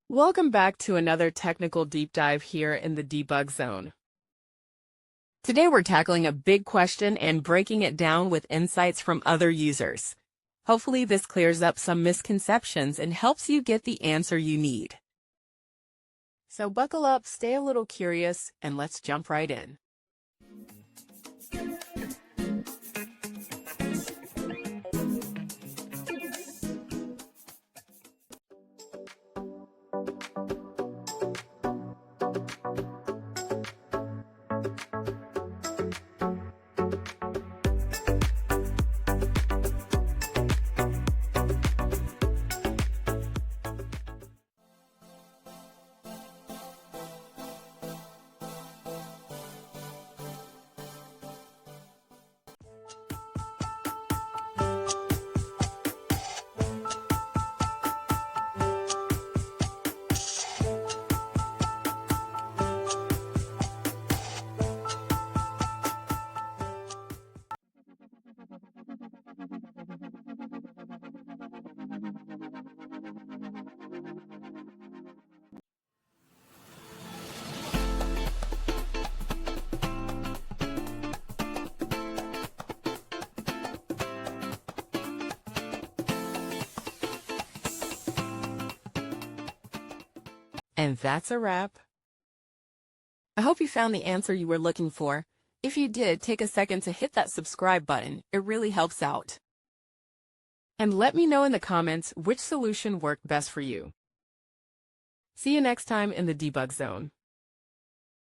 Welcome back to another technical deep dive here in the debug zone. Today we're tackling a big question and breaking it down with insights from other users. Hopefully this clears up some misconceptions and helps you get the answer you need. So buckle up, stay a little curious, and let's jump right in. And that's a wrap. I hope you found the answer you were looking for. If you did, take a second to hit that subscribe button. It really helps out. And let me know in the comments which solution worked best for you. See you next time in the debug zone.